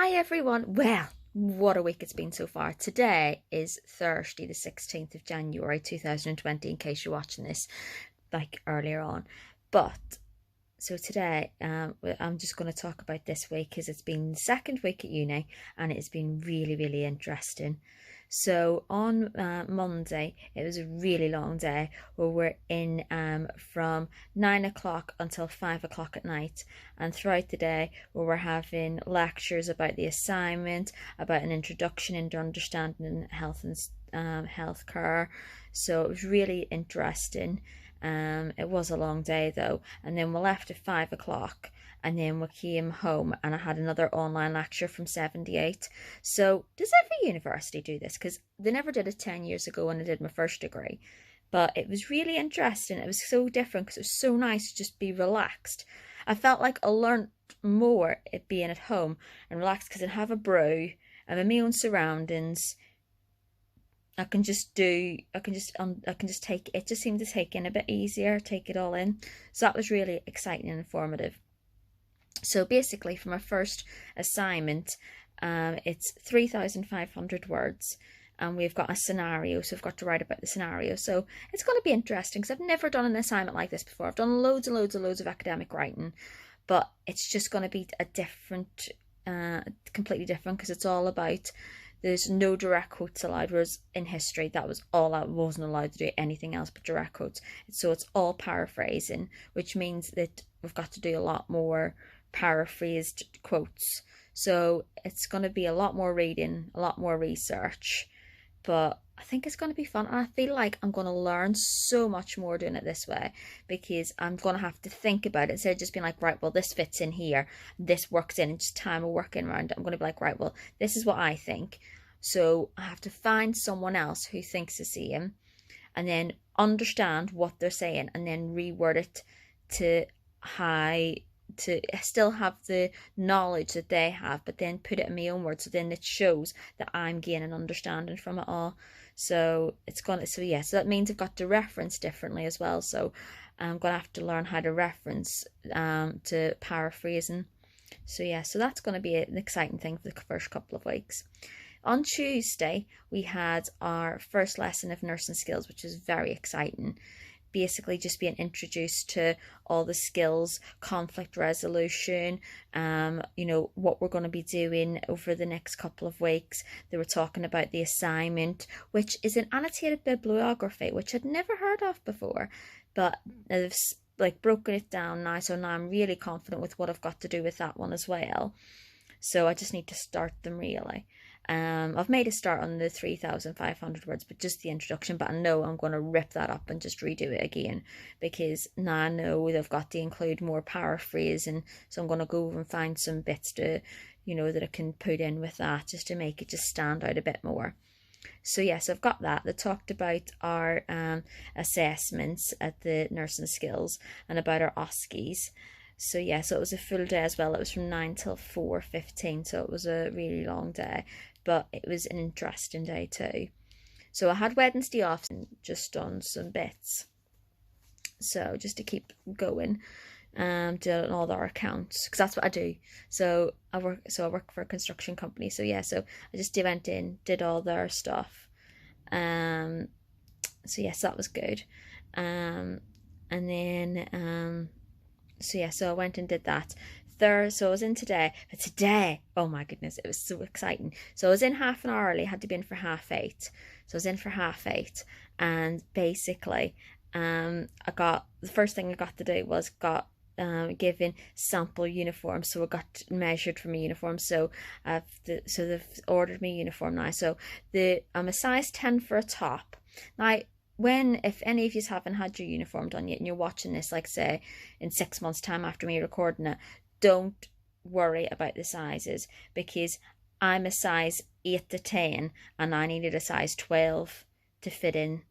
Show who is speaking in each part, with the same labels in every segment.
Speaker 1: Hi everyone. Well, what a week it's been so far. Today is Thursday, the 16th of January 2020, in case you're watching this like earlier on. But so today I'm just going to talk about this week because it's been the second week at uni and it's been really interesting. So on Monday, it was a really long day where we're in from 9 o'clock until 5 o'clock at night, and throughout the day where we're having lectures about the assignment, about an introduction into understanding health and healthcare. So it was really interesting. It was a long day though, and then we left at 5 o'clock and then we came home and I had another online lecture from 7 to 8. So does every university do this? Because they never did it 10 years ago when I did my first degree, but it was really interesting. It was so different because it was so nice to just be relaxed. I felt like I learned more at being at home and relaxed because I have a brew, I'm in my own surroundings. I can just take it. It just seemed to take in a bit easier, take it all in. So that was really exciting and informative. So basically, for my first assignment, it's 3,500 words, and we've got a scenario. So I've got to write about the scenario. So it's going to be interesting because I've never done an assignment like this before. I've done loads of academic writing, but it's just going to be a different, completely different, because it's all about. There's no direct quotes allowed, whereas in history, that was all I wasn't allowed to do anything else but direct quotes. So it's all paraphrasing, which means that we've got to do a lot more paraphrased quotes. So it's going to be a lot more reading, a lot more research, but I think it's going to be fun. And I feel like I'm going to learn so much more doing it this way, because I'm going to have to think about it instead of just being like, right, well, this fits in here, this works in, and just time of working around it. I'm going to be like, right, well, this is what I think. So I have to find someone else who thinks the same and then understand what they're saying and then reword it to still have the knowledge that they have, but then put it in my own words, so then it shows that I'm gaining understanding from it all. So that means I've got to reference differently as well. So I'm gonna have to learn how to reference to paraphrasing. So that's going to be an exciting thing for the first couple of weeks. On Tuesday, we had our first lesson of nursing skills, which is very exciting. Basically just being introduced to all the skills, conflict resolution, what we're going to be doing over the next couple of weeks. They were talking about the assignment, which is an annotated bibliography, which I'd never heard of before, but they've broken it down now. So now I'm really confident with what I've got to do with that one as well. So I just need to start them really. I've made a start on the 3,500 words, but just the introduction. But I know I'm going to rip that up and just redo it again, because now I know they've got to include more paraphrasing. So I'm going to go over and find some bits to, that I can put in with that, just to make it just stand out a bit more. So yes, I've got that. They talked about our assessments at the nursing skills and about our OSCEs. So so it was a full day as well. It was from 9 till 4:15, so it was a really long day, but it was an interesting day too. So I had Wednesday off and just done some bits. So just to keep going, doing all our accounts, because that's what I do. So I work for a construction company. So I just went in, did all their stuff. So that was good. And then so I went and did that. So I was in today. But today, oh my goodness, it was so exciting. So I was in half an hour early. I had to be in for 8:30. So I was in for 8:30, and basically, the first thing I got to do was given sample uniforms. So I got measured for my uniform. So they've ordered me uniform now. So I'm a size 10 for a top. Now, if any of you haven't had your uniform done yet and you're watching this, like say in 6 months' time after me recording it, don't worry about the sizes, because I'm a size 8 to 10 and I needed a size 12 to fit in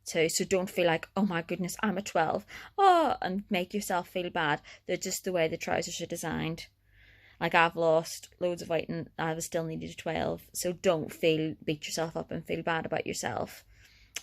Speaker 1: too. So don't feel like, oh my goodness, I'm a 12, and make yourself feel bad. They're just the way the trousers are designed. Like, I've lost loads of weight and I still needed a 12. So don't beat yourself up and feel bad about yourself.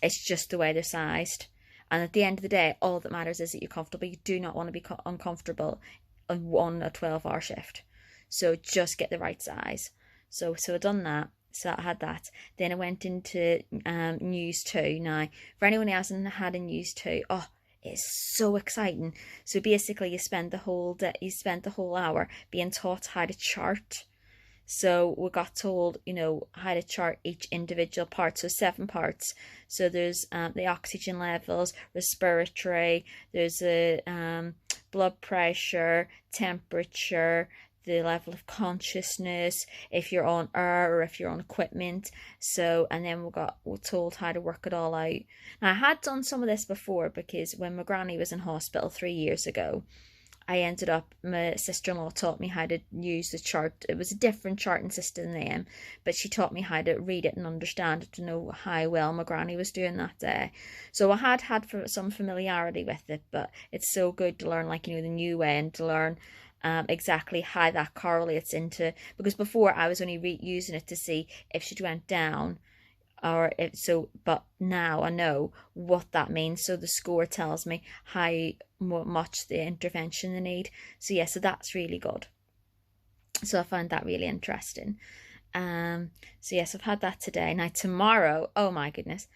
Speaker 1: It's just the way they're sized. And at the end of the day, all that matters is that you're comfortable. You do not want to be uncomfortable on a 12-hour shift. So just get the right size. So I done that. So I had that. Then I went into News 2. Now, for anyone who hasn't had a News 2, oh, it's so exciting. So basically, you spend the whole day, you spend the whole hour being taught how to chart. So we got told, how to chart each individual part. So 7 parts. So there's the oxygen levels, respiratory. There's a blood pressure, temperature, the level of consciousness, if you're on air or if you're on equipment. So, and then we're told how to work it all out. Now, I had done some of this before because when my granny was in hospital 3 years ago, I ended up, my sister-in-law taught me how to use the chart. It was a different charting system than them, but she taught me how to read it and understand it to know how well my granny was doing that day. So I had some familiarity with it, but it's so good to learn, the new way, and to learn exactly how that correlates into, because before I was only using it to see if she went down, or if so, but now I know what that means. So the score tells me how much the intervention they need. So yeah, so that's really good. So I found that really interesting. So yes, I've had that today. Now tomorrow, oh my goodness,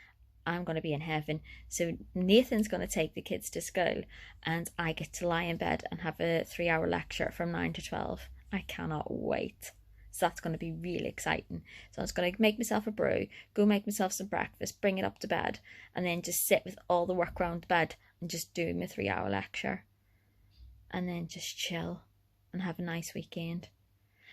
Speaker 1: I'm going to be in heaven. So Nathan's going to take the kids to school, and I get to lie in bed and have a 3-hour lecture from 9 to 12. I cannot wait. So that's going to be really exciting. So I was going to make myself a brew, go make myself some breakfast, bring it up to bed, and then just sit with all the work around the bed and just do my 3-hour lecture. And then just chill and have a nice weekend.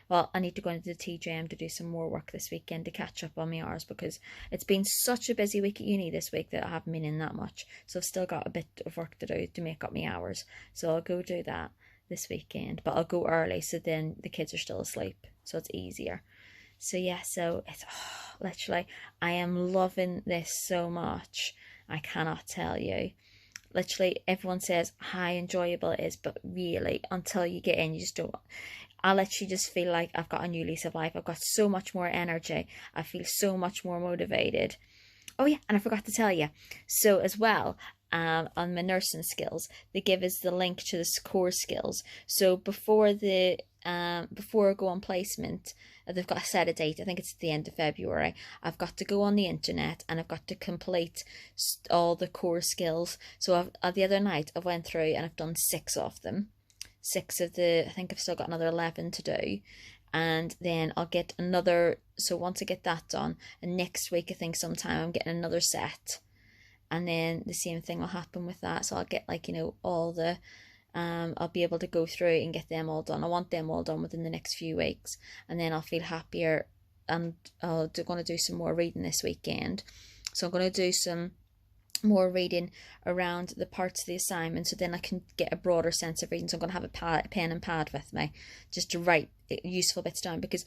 Speaker 1: Well, I need to go into the TJM to do some more work this weekend to catch up on my hours, because it's been such a busy week at uni this week that I haven't been in that much. So I've still got a bit of work to do to make up my hours. So I'll go do that this weekend, but I'll go early so then the kids are still asleep, so it's easier. So yeah, so it's literally, I am loving this so much. I cannot tell you. Literally, everyone says how enjoyable it is, but really, until you get in, you just don't. I literally just feel like I've got a new lease of life. I've got so much more energy. I feel so much more motivated. Oh yeah, and I forgot to tell you. So as well, on my nursing skills, they give us the link to the core skills. So before I go on placement, they've got a set a date. I think it's at the end of February. I've got to go on the internet and I've got to complete all the core skills. So the other night I went through and I've done 6 of them. 6 of I think I've still got another 11 to do. And then I'll get another, so once I get that done, and next week I think sometime I'm getting another set, and then the same thing will happen with that. So I'll get all the I'll be able to go through and get them all done. I want them all done within the next few weeks, and then I'll feel happier. And I'm going to do some more reading this weekend. So I'm going to do some more reading around the parts of the assignment, so then I can get a broader sense of reading. So I'm going to have a pen and pad with me just to write useful bits down, because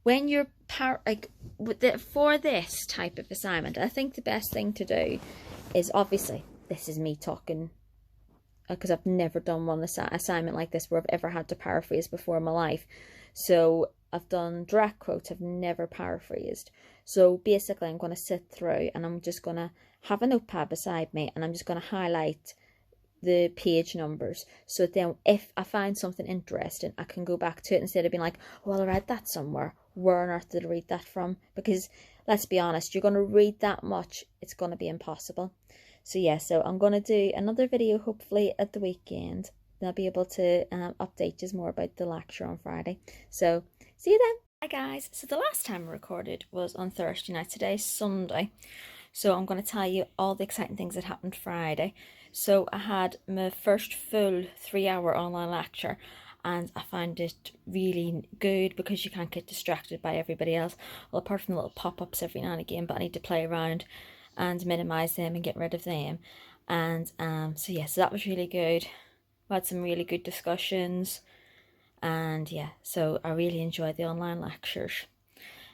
Speaker 1: when you're for this type of assignment, I think the best thing to do is, obviously this is me talking because I've never done one assignment like this where I've ever had to paraphrase before in my life. So I've done direct quotes, I've never paraphrased. So basically I'm going to sit through and I'm just going to have a notepad beside me, and I'm just going to highlight the page numbers, so then if I find something interesting I can go back to it, instead of being like, well, I read that somewhere, where on earth did I read that from? Because let's be honest, you're going to read that much, it's going to be impossible. So yeah, so I'm going to do another video hopefully at the weekend. I'll be able to update you more about the lecture on Friday. So see you then. Hi guys, so the last time I recorded was on Thursday night. Today's Sunday, so I'm going to tell you all the exciting things that happened Friday. So I had my first full 3-hour online lecture, and I found it really good because you can't get distracted by everybody else. Well, apart from little pop-ups every now and again, but I need to play around and minimize them and get rid of them. And so yeah, so that was really good. We had some really good discussions, and yeah, so I really enjoyed the online lectures.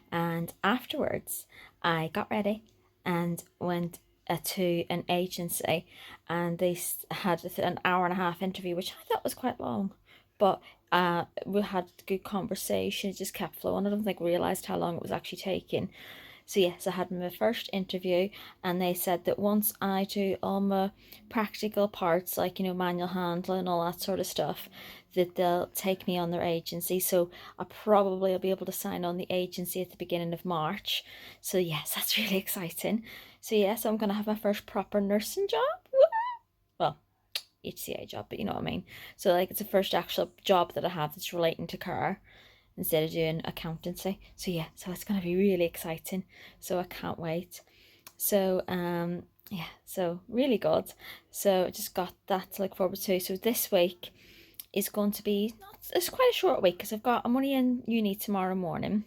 Speaker 1: And afterwards I got ready and went to an agency, and they had an hour and a half interview, which I thought was quite long, but we had good conversation. It just kept flowing. I don't think I realised how long it was actually taking. So yes, I had my first interview, and they said that once I do all my practical parts, like, you know, manual handling, all that sort of stuff, that they'll take me on their agency. So I probably will be able to sign on the agency at the beginning of March. So yes, that's really exciting. So yes, I'm gonna have my first proper nursing job. Well, HCA job, but you know what I mean. So like it's the first actual job that I have that's relating to care instead of doing accountancy. So yeah, so it's gonna be really exciting. So I can't wait. So yeah, so really good. So I just got that to look forward to. So this week is going to be it's quite a short week because I'm only in uni tomorrow morning,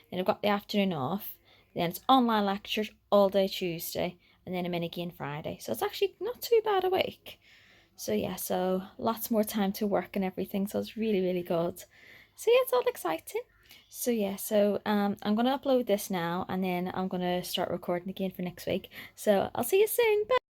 Speaker 1: then I've got the afternoon off, then it's online lectures all day Tuesday, and then I'm in again Friday. So it's actually not too bad a week. So yeah, so lots more time to work and everything. So it's really, really good. So yeah, it's all exciting. So yeah, so I'm gonna upload this now, and then I'm gonna start recording again for next week. So I'll see you soon. Bye.